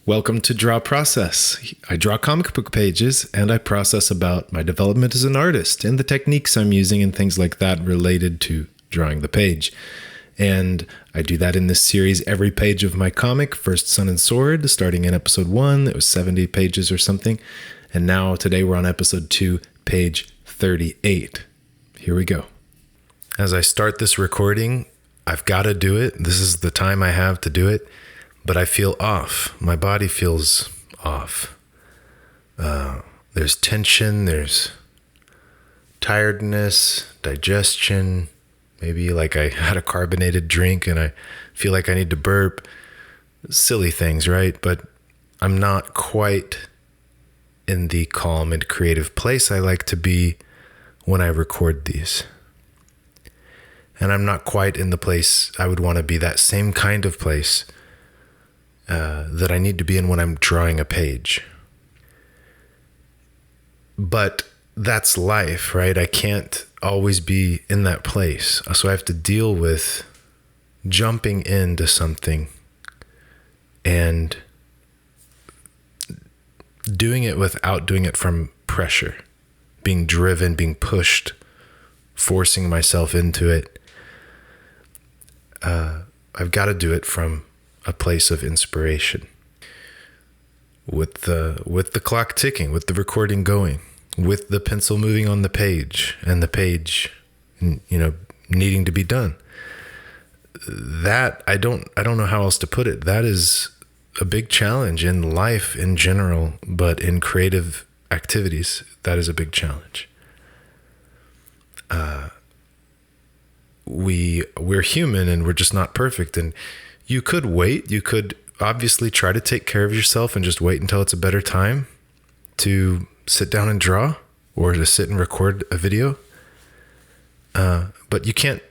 Welcome to Draw Process. I draw comic book pages and I process about my development as an artist and the techniques I'm using and things like that related to drawing the page. And I do that in this series, every page of my comic, First Sun and Sword, starting in episode 1. It was 70 pages or something. And now today we're on episode 2, page 38. Here we go. As I start this recording, I've got to do it. This is the time I have to do it. But I feel off. My body feels off. There's tension, there's tiredness, digestion. Maybe like I had a carbonated drink and I feel like I need to burp. Silly things, right? But I'm not quite in the calm and creative place I like to be when I record these. And I'm not quite in the place I would want to be, that same kind of place that I need to be in when I'm drawing a page. But that's life, right? I can't always be in that place. So I have to deal with jumping into something and doing it without doing it from pressure, being driven, being pushed, forcing myself into it. I've got to do it from a place of inspiration, with the clock ticking, with the recording going, with the pencil moving on the page and the page, needing to be done. That I don't know how else to put it. That is a big challenge in life in general, but in creative activities, that is a big challenge. We're human and we're just not perfect. And you could wait. You could obviously try to take care of yourself and just wait until it's a better time to sit down and draw or to sit and record a video. But you can't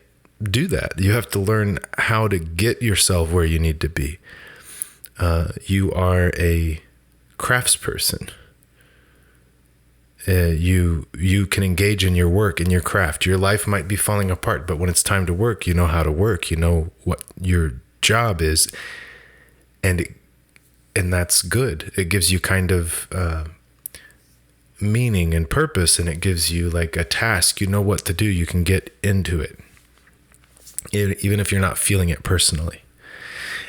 do that. You have to learn how to get yourself where you need to be. You are a craftsperson. You can engage in your work, in your craft. Your life might be falling apart, but when it's time to work, you know how to work. You know what your job is, and that's good. It gives you kind of meaning and purpose, and it gives you like a task. You know what to do. You can get into it, even if you're not feeling it personally.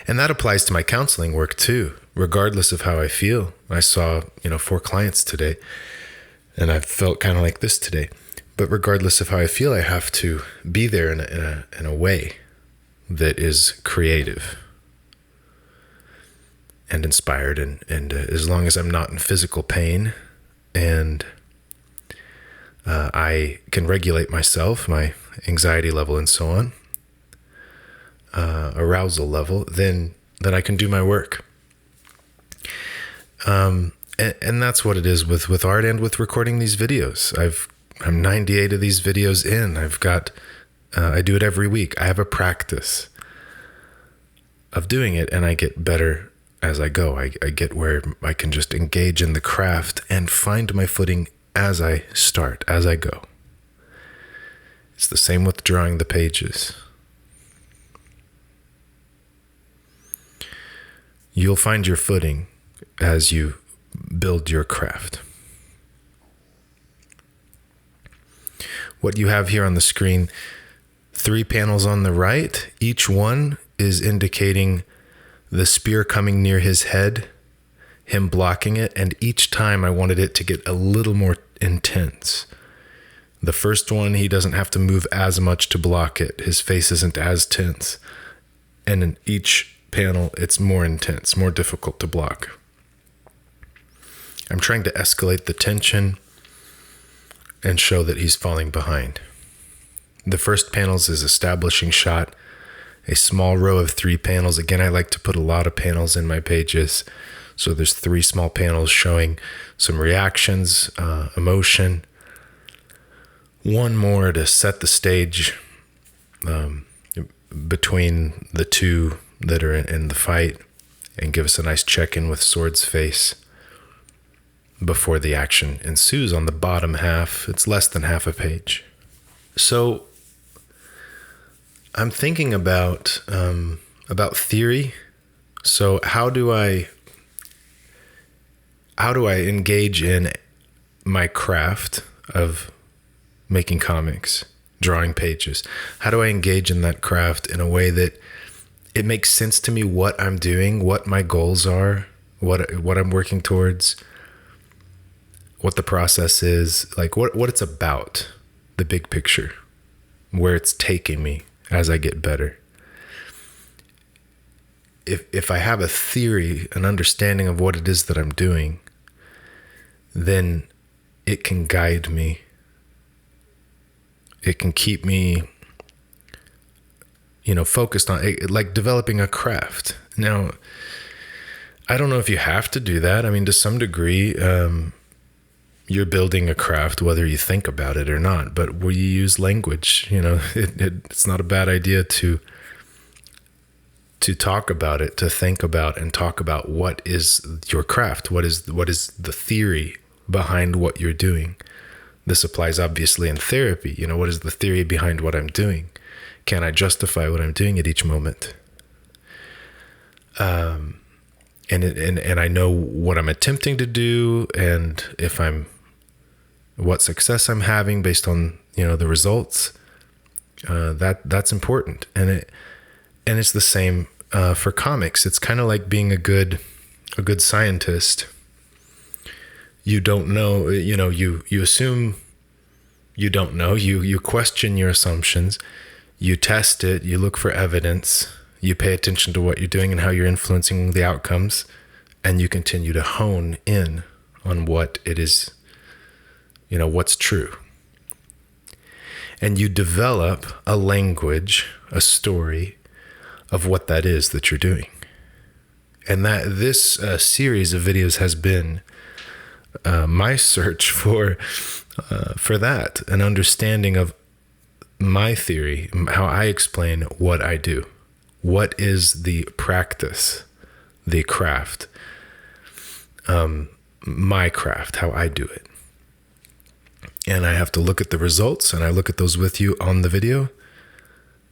And that applies to my counseling work too, regardless of how I feel. I saw 4 clients today, and I felt kind of like this today. But regardless of how I feel, I have to be there in a way that is creative and inspired, and as long as I'm not in physical pain and I can regulate myself, my anxiety level and so on, arousal level, then I can do my work. And that's what it is with art and with recording these videos. I'm 98 of these videos in. I do it every week. I have a practice of doing it, and I get better as I go. I get where I can just engage in the craft and find my footing as I start, as I go. It's the same with drawing the pages. You'll find your footing as you build your craft. What you have here on the screen, 3 panels on the right, each one is indicating the spear coming near his head, him blocking it, and each time I wanted it to get a little more intense. The first one, he doesn't have to move as much to block it. His face isn't as tense. And in each panel, it's more intense, more difficult to block. I'm trying to escalate the tension and show that he's falling behind. The first panels is establishing shot, a small row of 3 panels. Again, I like to put a lot of panels in my pages. So there's 3 small panels showing some reactions, emotion. 1 more to set the stage between the 2 that are in the fight and give us a nice check-in with Sword's face before the action ensues on the bottom half. It's less than half a page. So I'm thinking about theory. So how do I how do I engage in my craft of making comics, drawing pages? How do I engage in that craft in a way that it makes sense to me what I'm doing, what my goals are, what I'm working towards, what the process is, like what it's about, the big picture, where it's taking me as I get better. If I have a theory, an understanding of what it is that I'm doing, then it can guide me. It can keep me, focused on it, like developing a craft. Now, I don't know if you have to do that. I mean, to some degree, you're building a craft, whether you think about it or not. But will you use language? It's not a bad idea to talk about it, to think about and talk about what is your craft, what is the theory behind what you're doing. This applies obviously in therapy. What is the theory behind what I'm doing? Can I justify what I'm doing at each moment? And I know what I'm attempting to do, and what success I'm having based on the results. That's important, and it's the same for comics. It's kind of like being a good scientist. You don't know, you assume you don't know. You question your assumptions. You test it. You look for evidence. You pay attention to what you're doing and how you're influencing the outcomes, and you continue to hone in on what it is, what's true. And you develop a language, a story of what that is that you're doing. And that this series of videos has been my search for that, an understanding of my theory, how I explain what I do. What is the practice, the craft, my craft, how I do it. And I have to look at the results, and I look at those with you on the video,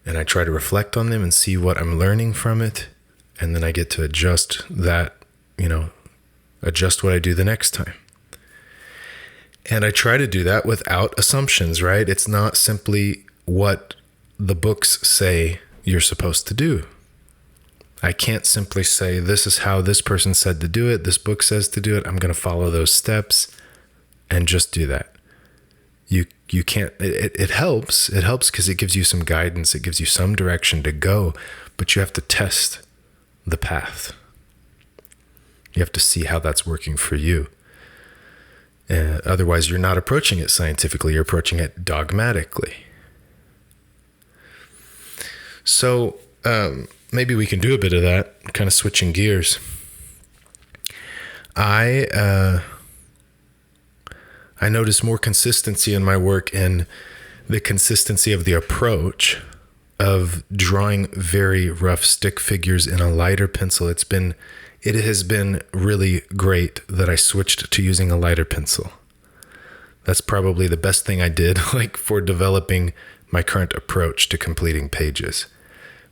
and I try to reflect on them and see what I'm learning from it. And then I get to adjust that, adjust what I do the next time. And I try to do that without assumptions, right? It's not simply what the books say you're supposed to do. I can't simply say, this is how this person said to do it. This book says to do it. I'm going to follow those steps and just do that. You can't, it helps. It helps because it gives you some guidance. It gives you some direction to go, but you have to test the path. You have to see how that's working for you. Otherwise, you're not approaching it scientifically. You're approaching it dogmatically. So maybe we can do a bit of that, kind of switching gears. I notice more consistency in my work and the consistency of the approach of drawing very rough stick figures in a lighter pencil. It has been really great that I switched to using a lighter pencil. That's probably the best thing I did, for developing my current approach to completing pages,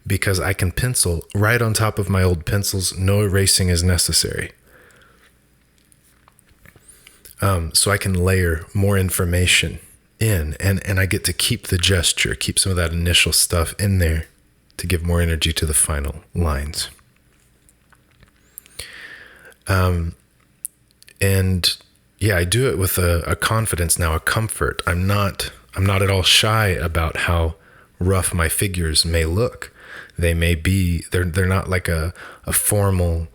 because I can pencil right on top of my old pencils. No erasing is necessary. So I can layer more information in, and I get to keep the gesture, keep some of that initial stuff in there to give more energy to the final lines. And yeah, I do it with a confidence now, a comfort. I'm not at all shy about how rough my figures may look. They may be, they're not like a formal,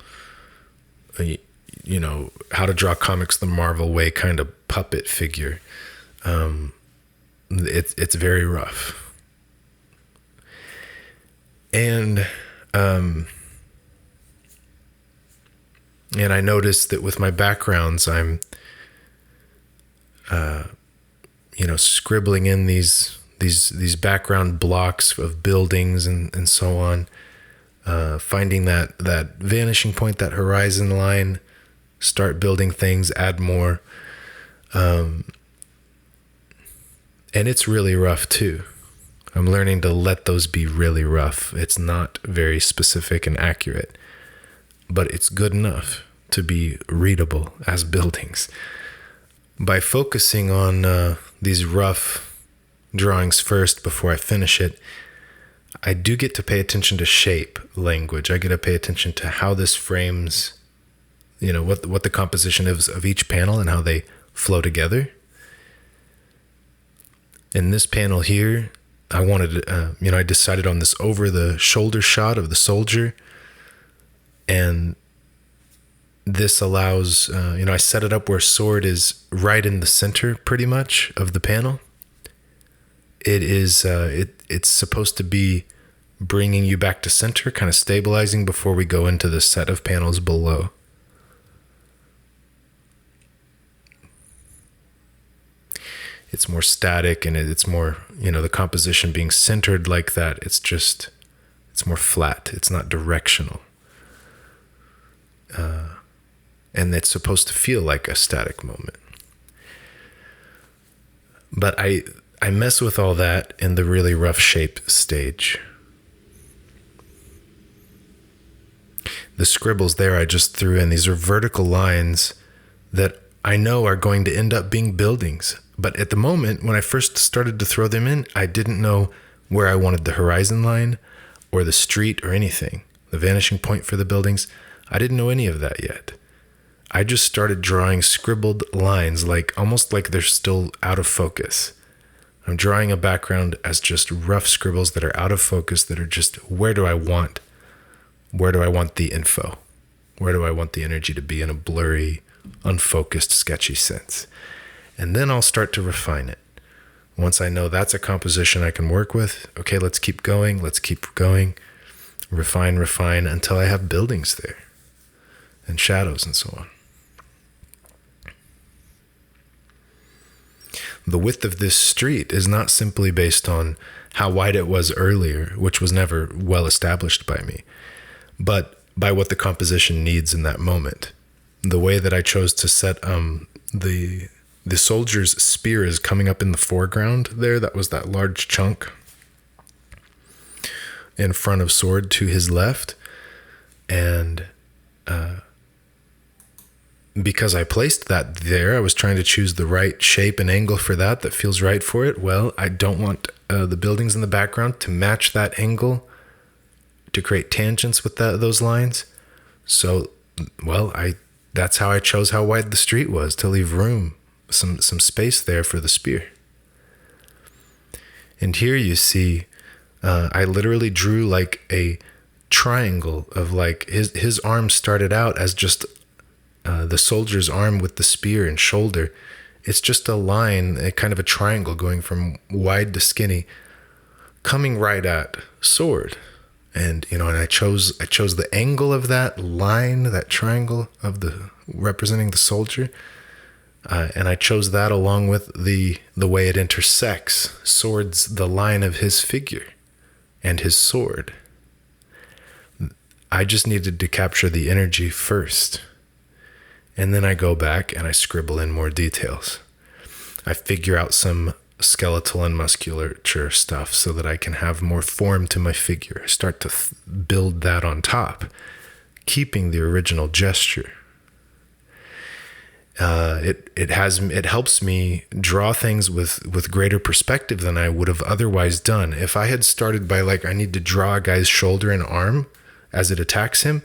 how to draw comics the Marvel way kind of puppet figure. It's very rough. And I noticed that with my backgrounds, I'm, scribbling in these background blocks of buildings and so on, finding that vanishing point, that horizon line, start building things, add more. And it's really rough too. I'm learning to let those be really rough. It's not very specific and accurate, but it's good enough to be readable as buildings. By focusing on these rough drawings first before I finish it, I do get to pay attention to shape language. I get to pay attention to how this frames, what the composition is of each panel and how they flow together. In this panel here, I decided on this over the shoulder shot of the soldier, and this allows, I set it up where sword is right in the center pretty much of the panel. It is, it's supposed to be bringing you back to center, kind of stabilizing before we go into the set of panels below. It's more static, and it's more, the composition being centered like that. It's more flat. It's not directional. And it's supposed to feel like a static moment. But I mess with all that in the really rough shape stage. The scribbles there I just threw in. These are vertical lines that I know are going to end up being buildings. But at the moment, when I first started to throw them in, I didn't know where I wanted the horizon line or the street or anything. The vanishing point for the buildings, I didn't know any of that yet. I just started drawing scribbled lines, almost like they're still out of focus. I'm drawing a background as just rough scribbles that are out of focus, that are just, where do I want the info? Where do I want the energy to be in a blurry, unfocused, sketchy sense? And then I'll start to refine it. Once I know that's a composition I can work with, okay, let's keep going, refine until I have buildings there and shadows and so on. The width of this street is not simply based on how wide it was earlier, which was never well established by me, but by what the composition needs in that moment. The way that I chose to set the soldier's spear is coming up in the foreground there. That was that large chunk in front of sword to his left. And because I placed that there, I was trying to choose the right shape and angle for that feels right for it. Well, I don't want the buildings in the background to match that angle, to create tangents with those lines. So, that's how I chose how wide the street was, to leave room, some space there for the spear. And here you see, I literally drew like a triangle of his arm started out as just the soldier's arm with the spear and shoulder. It's just a line, a kind of a triangle going from wide to skinny, coming right at sword. And, and I chose the angle of that line, that triangle of representing the soldier. And I chose that along with the way it intersects the line of his figure and his sword. I just needed to capture the energy first. And then I go back and I scribble in more details. I figure out some skeletal and musculature stuff so that I can have more form to my figure. I start to build that on top, keeping the original gesture. It helps me draw things with greater perspective than I would have otherwise done. If I had started by I need to draw a guy's shoulder and arm as it attacks him,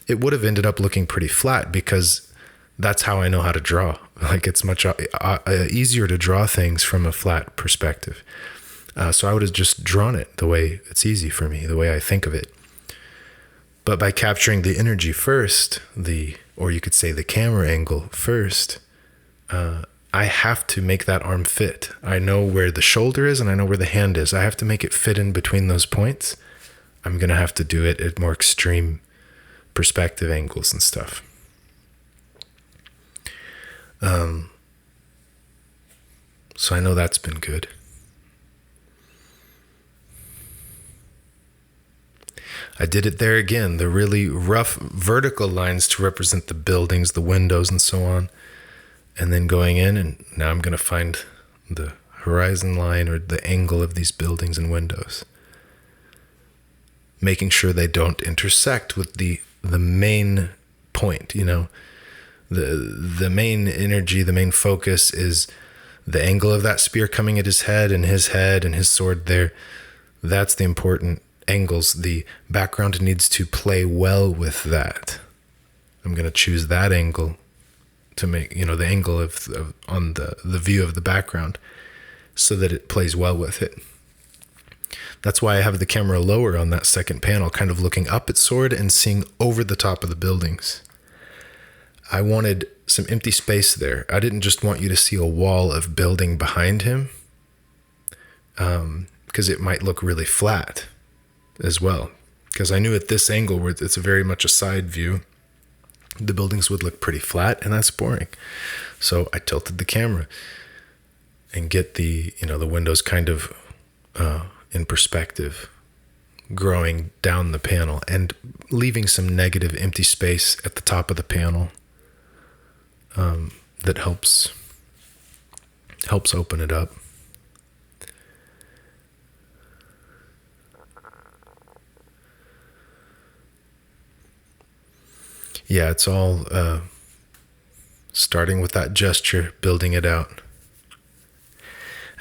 it would have ended up looking pretty flat, because that's how I know how to draw. It's much easier to draw things from a flat perspective. So I would have just drawn it the way it's easy for me, the way I think of it. But by capturing the energy first, or you could say the camera angle first, I have to make that arm fit. I know where the shoulder is and I know where the hand is. I have to make it fit in between those points. I'm going to have to do it at more extreme perspective angles and stuff. So I know that's been good. I did it there again, the really rough vertical lines to represent the buildings, the windows, and so on. And then going in, and now I'm going to find the horizon line or the angle of these buildings and windows. Making sure they don't intersect with the main point, the main energy, the main focus is the angle of that spear coming at his head and his sword there. That's the important angles. The background needs to play well with that. I'm going to choose that angle to make, the angle of on the view of the background so that it plays well with it. That's why I have the camera lower on that second panel, kind of looking up at Sword and seeing over the top of the buildings. I wanted some empty space there. I didn't just want you to see a wall of building behind him, because it might look really flat as well. Because I knew at this angle, where it's very much a side view, the buildings would look pretty flat, and that's boring. So I tilted the camera and get the windows kind of in perspective, growing down the panel and leaving some negative empty space at the top of the panel that helps open it up. Yeah, it's all starting with that gesture, building it out.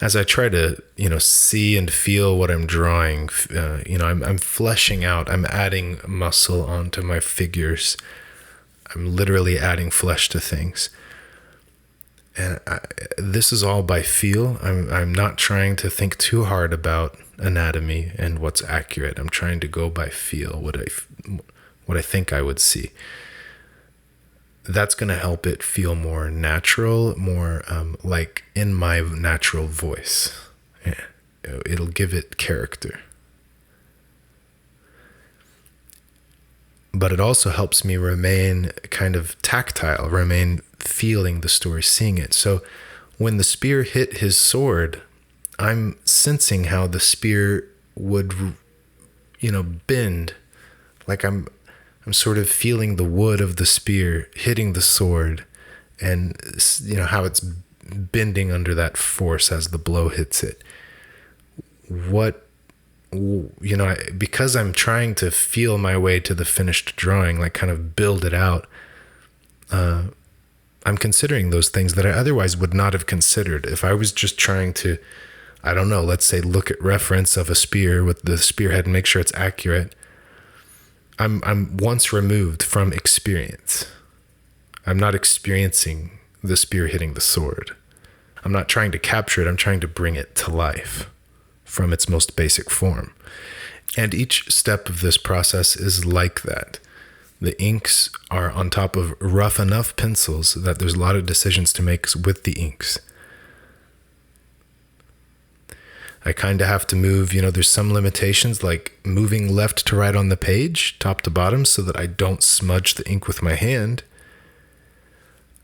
As I try to, see and feel what I'm drawing, I'm fleshing out, I'm adding muscle onto my figures. I'm literally adding flesh to things. And this is all by feel. I'm not trying to think too hard about anatomy and what's accurate. I'm trying to go by feel, what I think I would see. That's going to help it feel more natural, more like in my natural voice. Yeah. It'll give it character. But it also helps me remain kind of tactile, remain feeling the story, seeing it. So when the spear hit his sword, I'm sensing how the spear would, bend. Like I'm sort of feeling the wood of the spear hitting the sword, and how it's bending under that force as the blow hits it. Because I'm trying to feel my way to the finished drawing, like kind of build it out, I'm considering those things that I otherwise would not have considered. If I was just trying to, I don't know, let's say look at reference of a spear with the spearhead and make sure it's accurate, I'm once removed from experience. I'm not experiencing the spear hitting the sword. I'm not trying to capture it. I'm trying to bring it to life from its most basic form. And each step of this process is like that. The inks are on top of rough enough pencils that there's a lot of decisions to make with the inks. I kind of have to move, there's some limitations like moving left to right on the page, top to bottom, so that I don't smudge the ink with my hand.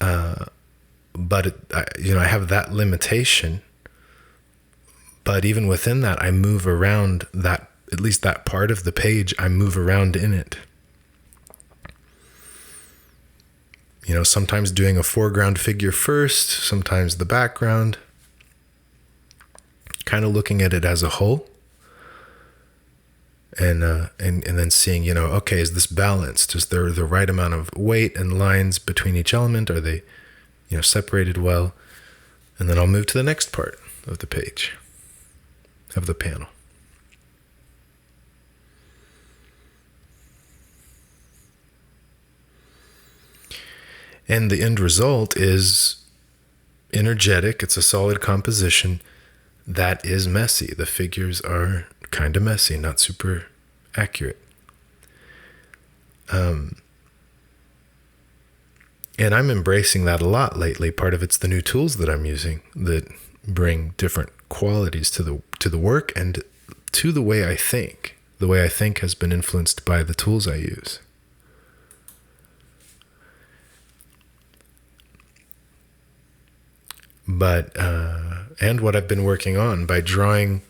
But I have that limitation. But even within that, I move around that, at least that part of the page, I move around in it. Sometimes doing a foreground figure first, sometimes the background. Kind of looking at it as a whole, and then seeing, okay, is this balanced? Is there the right amount of weight and lines between each element? Are they, separated well? And then I'll move to the next part of the page, of the panel. And the end result is energetic. It's a solid composition that is messy. The figures are kind of messy, not super accurate. And I'm embracing that a lot lately. Part of it's the new tools that I'm using that bring different qualities to the work and to the way I think. The way I think has been influenced by the tools I use. But and what I've been working on by drawing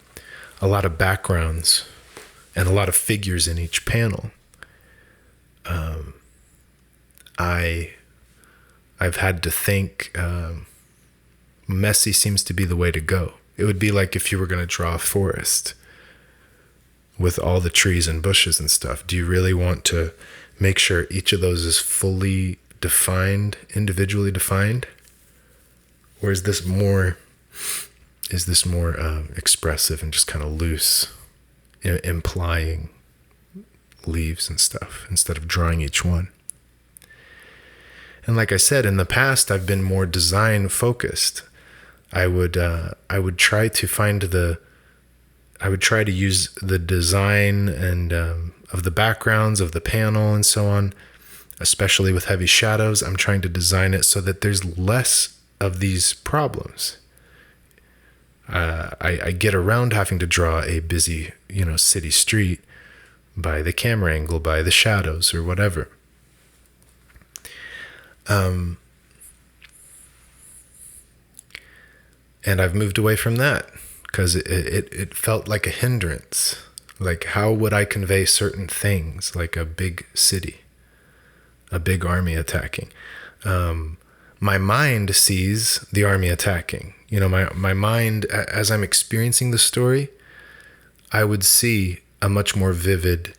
a lot of backgrounds and a lot of figures in each panel. I've had to think messy seems to be the way to go. It would be like if you were going to draw a forest with all the trees and bushes and stuff. Do you really want to make sure each of those is fully defined, individually defined? Or is this more expressive and just kind of loose, implying leaves and stuff instead of drawing each one? And like I said, in the past, I've been more design focused. I would try to use the design and of the backgrounds of the panel and so on, especially with heavy shadows. I'm trying to design it so that there's less of these problems. I get around having to draw a busy, city street by the camera angle, by the shadows or whatever. And I've moved away from that because it felt like a hindrance. Like, how would I convey certain things, like a big city, a big army attacking? My mind sees the army attacking. My mind, as I'm experiencing the story, I would see a much more vivid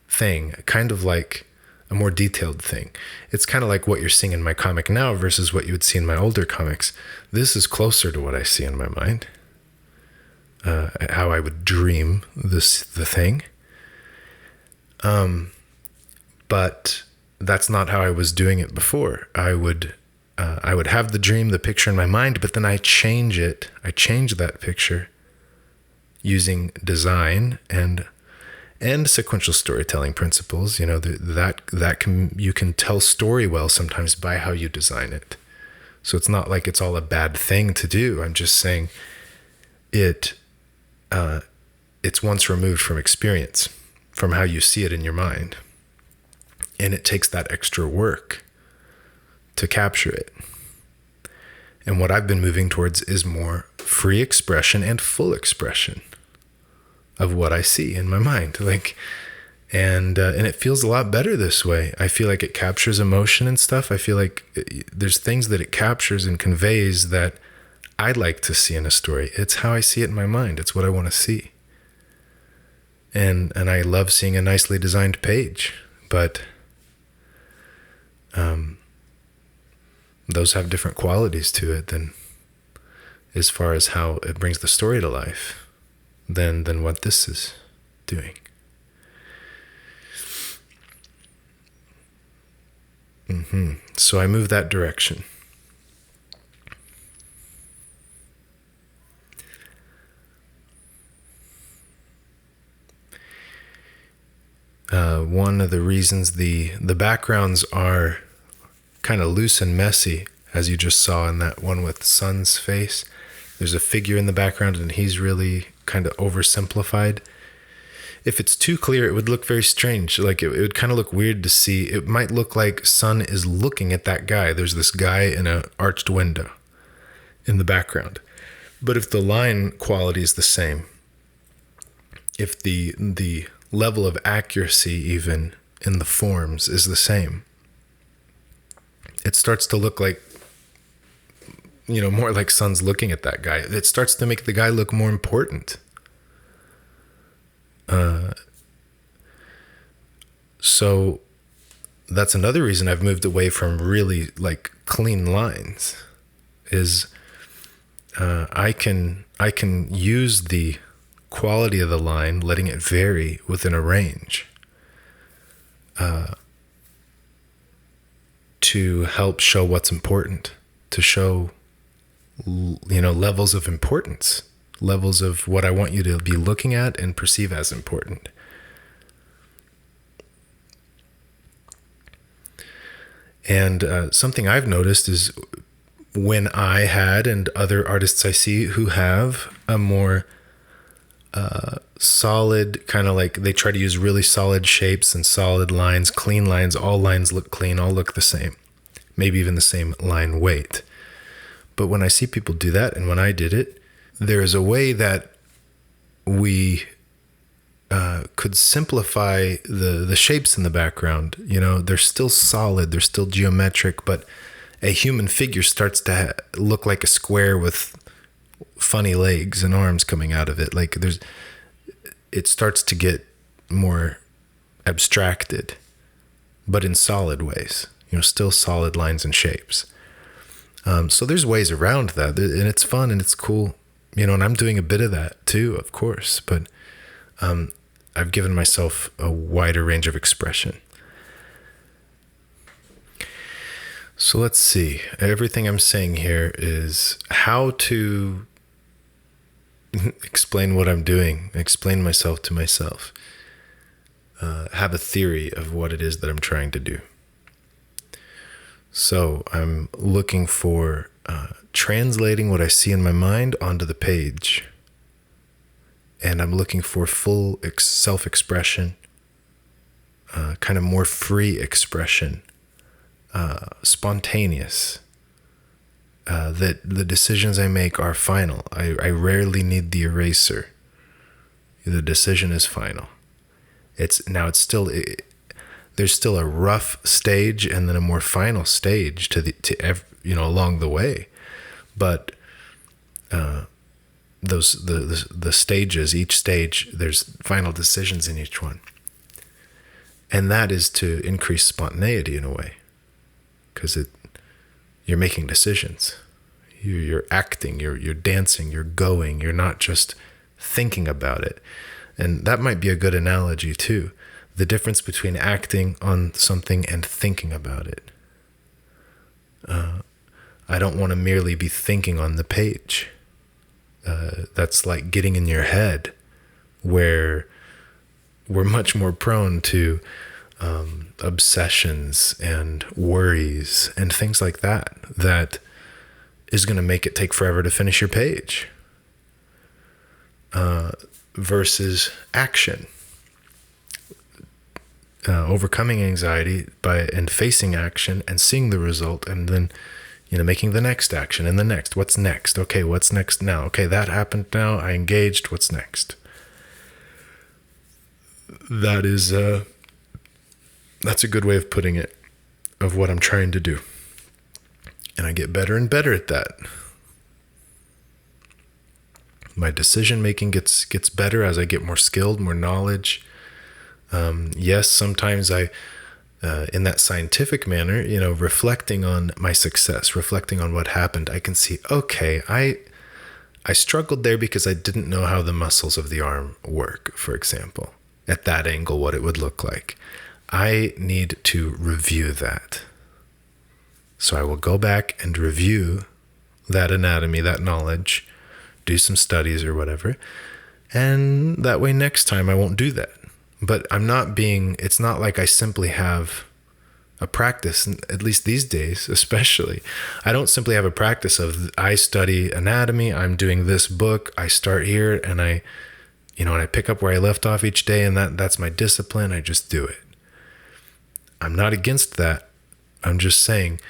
thing, kind of like a more detailed thing. It's kind of like what you're seeing in my comic now versus what you would see in my older comics. This is closer to what I see in my mind, how I would dream the thing. But that's not how I was doing it before. I would have the dream, the picture in my mind, but then I change it. I change that picture using design and sequential storytelling principles. You can tell story well sometimes by how you design it. So it's not like it's all a bad thing to do. I'm just saying it's once removed from experience, from how you see it in your mind. And it takes that extra work to capture it. And what I've been moving towards is more free expression and full expression of what I see in my mind. And it feels a lot better this way. I feel like it captures emotion and stuff. I feel like there's things that it captures and conveys that I'd like to see in a story. It's how I see it in my mind. It's what I want to see. And I love seeing a nicely designed page, but those have different qualities to it than as far as how it brings the story to life than what this is doing. So I move that direction. One of the reasons the backgrounds are kind of loose and messy, as you just saw in that one with Sun's face. There's a figure in the background and he's really kind of oversimplified. If it's too clear, it would look very strange. Like it would kind of look weird to see. It might look like Sun is looking at that guy. There's this guy in an arched window in the background. But if the line quality is the same, if the level of accuracy even in the forms is the same, it starts to look like, more like Sun's looking at that guy. It starts to make the guy look more important. So that's another reason I've moved away from really like clean lines is I can use the quality of the line, letting it vary within a range, to help show what's important, to show, levels of importance, levels of what I want you to be looking at and perceive as important. And something I've noticed is when I had, and other artists I see who have, a more solid, kind of like they try to use really solid shapes and solid lines, clean lines, all lines look clean, all look the same, maybe even the same line weight. But when I see people do that, and when I did it, there is a way that we could simplify the shapes in the background. They're still solid, they're still geometric, but a human figure starts to look like a square with funny legs and arms coming out of it. It starts to get more abstracted but in solid ways, still solid lines and shapes. So there's ways around that, and it's fun and it's cool, and I'm doing a bit of that too, of course, but I've given myself a wider range of expression. So let's see. Everything I'm saying here is how to explain what I'm doing, explain myself to myself, have a theory of what it is that I'm trying to do. So I'm looking for translating what I see in my mind onto the page. And I'm looking for full self-expression, kind of more free expression, spontaneous, that the decisions I make are final. I rarely need the eraser. The decision is final. There's still a rough stage and then a more final stage along the way, but the stages, each stage, there's final decisions in each one, and that is to increase spontaneity in a way, because you're making decisions, you're acting, you're dancing, you're going, you're not just thinking about it. And that might be a good analogy too. The difference between acting on something and thinking about it. I don't want to merely be thinking on the page. That's like getting in your head, where we're much more prone to obsessions and worries and things like that is going to make it take forever to finish your page. Versus action. Overcoming anxiety and facing action and seeing the result, and then making the next action and the next. What's next? Okay, what's next now? Okay, that happened now. I engaged. What's next? That's a good way of putting it, of what I'm trying to do. And I get better and better at that. My decision making gets better as I get more skilled, more knowledge. Yes, sometimes I, in that scientific manner, reflecting on my success, reflecting on what happened, I can see, okay, I struggled there because I didn't know how the muscles of the arm work, for example, at that angle, what it would look like. I need to review that. So I will go back and review that anatomy, that knowledge, do some studies or whatever. And that way next time I won't do that. But it's not like I simply have a practice, at least these days, especially. I don't simply have a practice of, I study anatomy, I'm doing this book, I start here, and I pick up where I left off each day, and that's my discipline, I just do it. I'm not against that. I'm just saying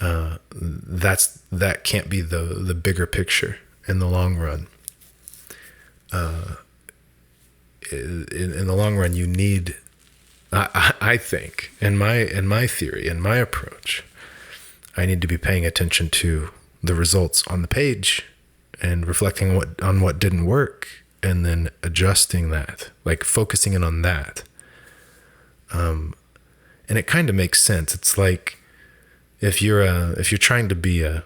that can't be the bigger picture in the long run. In the long run, you need, I think, in my theory, in my approach, I need to be paying attention to the results on the page and reflecting on what didn't work, and then adjusting that, like focusing in on that. And it kind of makes sense. It's like if you're trying to be an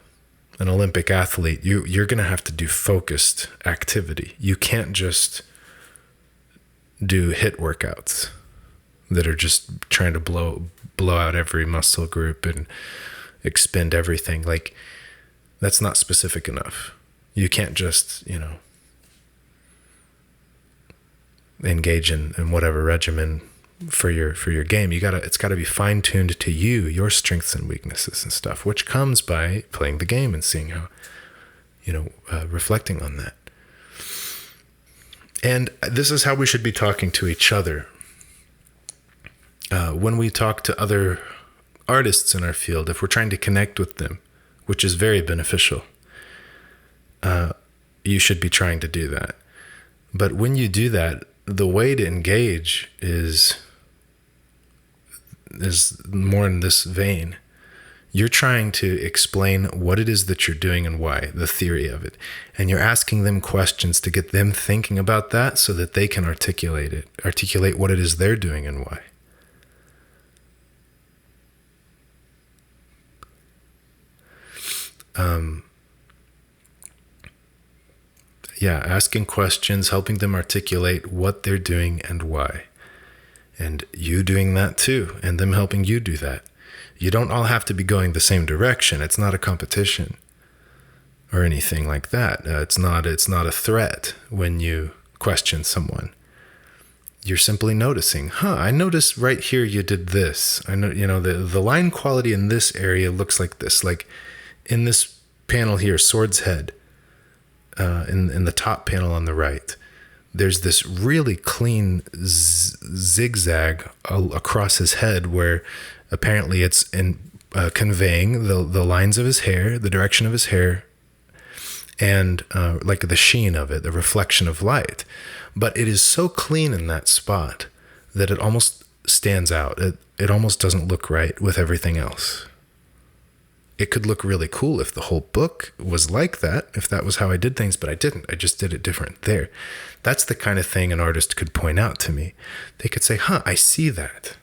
Olympic athlete, you're going to have to do focused activity. You can't just do HIIT workouts that are just trying to blow out every muscle group and expend everything. Like, that's not specific enough. You can't just, engage in whatever regimen for your game. It's got to be fine-tuned to your strengths and weaknesses and stuff, which comes by playing the game and seeing how, reflecting on that. And this is how we should be talking to each other. When we talk to other artists in our field, if we're trying to connect with them, which is very beneficial, you should be trying to do that. But when you do that, the way to engage is more in this vein. You're trying to explain what it is that you're doing and why, the theory of it. And you're asking them questions to get them thinking about that so that they can articulate what it is they're doing and why. Yeah, asking questions, helping them articulate what they're doing and why. And you doing that too, and them helping you do that. You don't all have to be going the same direction. It's not a competition or anything like that. It's not a threat when you question someone. You're simply noticing, I noticed right here you did this. I know, the line quality in this area looks like this. Like in this panel here, Sword's Head, in the top panel on the right, there's this really clean zigzag across his head where apparently it's conveying the lines of his hair, the direction of his hair, and like the sheen of it, the reflection of light. But it is so clean in that spot that it almost stands out. It almost doesn't look right with everything else. It could look really cool if the whole book was like that, if that was how I did things, but I didn't. I just did it different there. That's the kind of thing an artist could point out to me. They could say, I see that.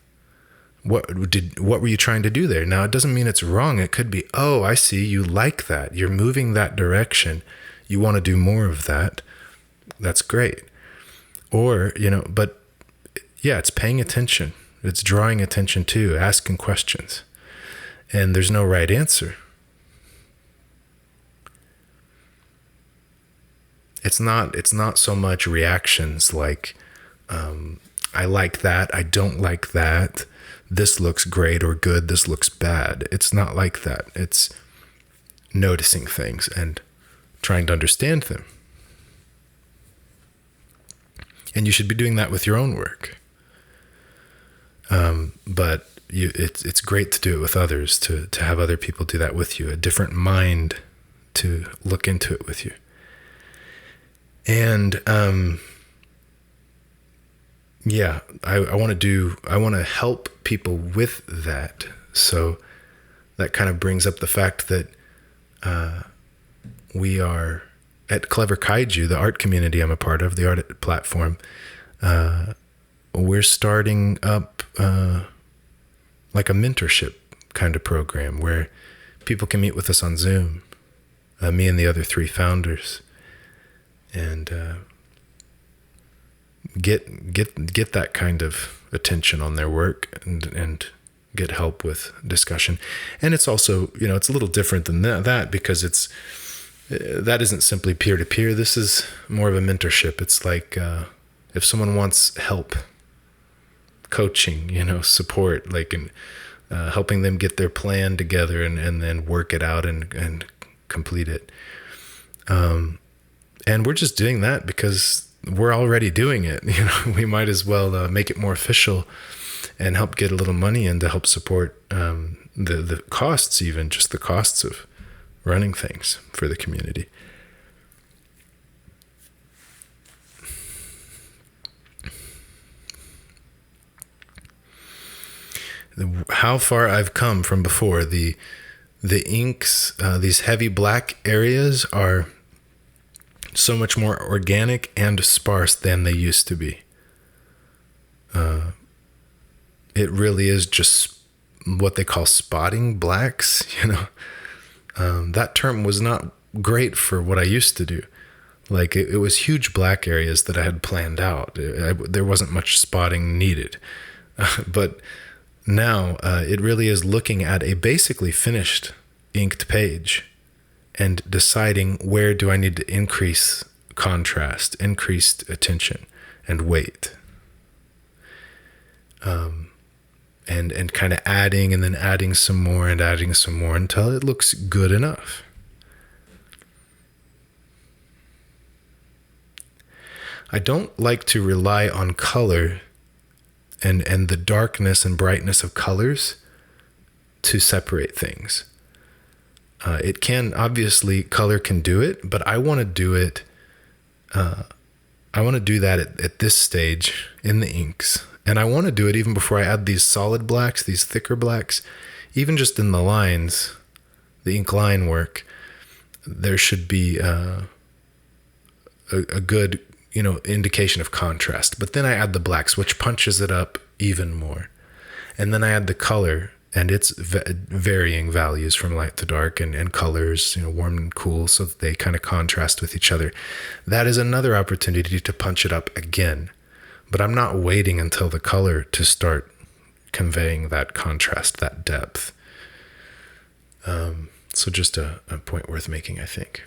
What were you trying to do there? Now, it doesn't mean it's wrong. It could be, I see, you like that. You're moving that direction. You want to do more of that. That's great. Or, but yeah, it's paying attention. It's drawing attention too, asking questions. And there's no right answer. It's not so much reactions like, I like that, I don't like that, this looks great or good, this looks bad. It's not like that. It's noticing things and trying to understand them. And you should be doing that with your own work. But it's great to do it with others, to have other people do that with you, a different mind to look into it with you. And I want to help people with that. So that kind of brings up the fact that we are at Clever Kaiju, the art community I'm a part of, the art platform. We're starting up like a mentorship kind of program where people can meet with us on Zoom, me and the other 3 founders, and get that kind of attention on their work and get help with discussion. And it's also, it's a little different than that because that isn't simply peer-to-peer. This is more of a mentorship. It's like if someone wants help, coaching, support, like in helping them get their plan together and then work it out and complete it. And we're just doing that because we're already doing it. We might as well make it more official and help get a little money in to help support the costs, even just the costs of running things for the community. How far I've come from before. The inks, these heavy black areas are so much more organic and sparse than they used to be. It really is just what they call spotting blacks, That term was not great for what I used to do. Like it was huge black areas that I had planned out. There wasn't much spotting needed. But now it really is looking at a basically finished inked page and deciding where do I need to increase contrast, increased attention and weight. And kind of adding and then adding some more and adding some more until it looks good enough. I don't like to rely on color and the darkness and brightness of colors to separate things. It can, obviously, color can do it, but I want to do it. I want to do that at this stage in the inks. And I want to do it even before I add these solid blacks, these thicker blacks, even just in the lines, the ink line work. There should be a good, indication of contrast. But then I add the blacks, which punches it up even more. And then I add the color, and it's varying values from light to dark, and colors, warm and cool, so that they kind of contrast with each other. That is another opportunity to punch it up again. But I'm not waiting until the color to start conveying that contrast, that depth. So just a point worth making, I think.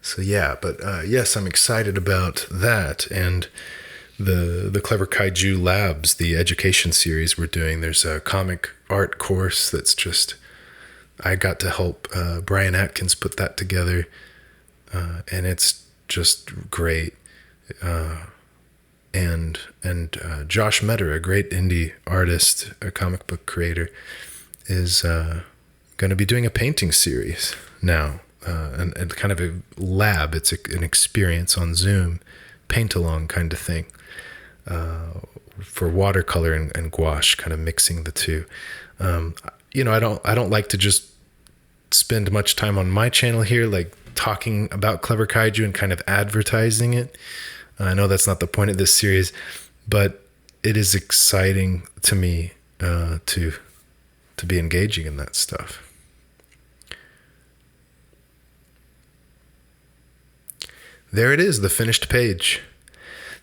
So yeah, but yes, I'm excited about that. And the Clever Kaiju Labs, the education series we're doing, there's a comic art course that's just, I got to help Brian Atkins put that together, and it's just great. And Josh Metter, a great indie artist, a comic book creator, is going to be doing a painting series now. And kind of a lab. It's an experience on Zoom, paint along kind of thing, for watercolor and gouache, kind of mixing the two. I don't like to just spend much time on my channel here, like talking about Clever Kaiju and kind of advertising it. I know that's not the point of this series, but it is exciting to me to be engaging in that stuff. There it is, the finished page.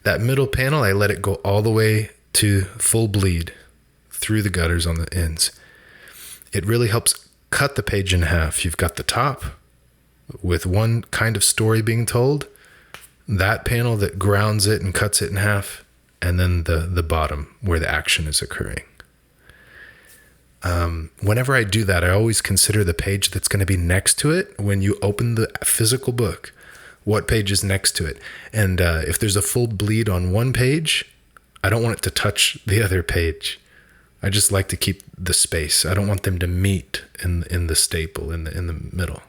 That middle panel, I let it go all the way to full bleed through the gutters on the ends. It really helps cut the page in half. You've got the top with one kind of story being told, that panel that grounds it and cuts it in half, and then the bottom where the action is occurring. Whenever I do that, I always consider the page that's going to be next to it when you open the physical book. What page is next to it? And if there's a full bleed on one page, I don't want it to touch the other page. I just like to keep the space. I don't want them to meet in the staple in the middle.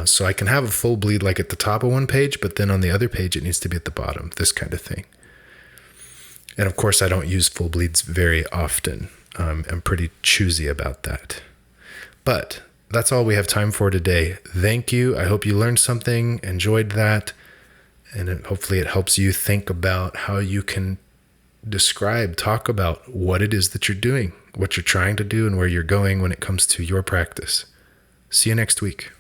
So I can have a full bleed like at the top of one page, but then on the other page it needs to be at the bottom. This kind of thing. And of course, I don't use full bleeds very often. I'm pretty choosy about that. But that's all we have time for today. Thank you. I hope you learned something, enjoyed that, and hopefully it helps you think about how you can talk about what it is that you're doing, what you're trying to do, and where you're going when it comes to your practice. See you next week.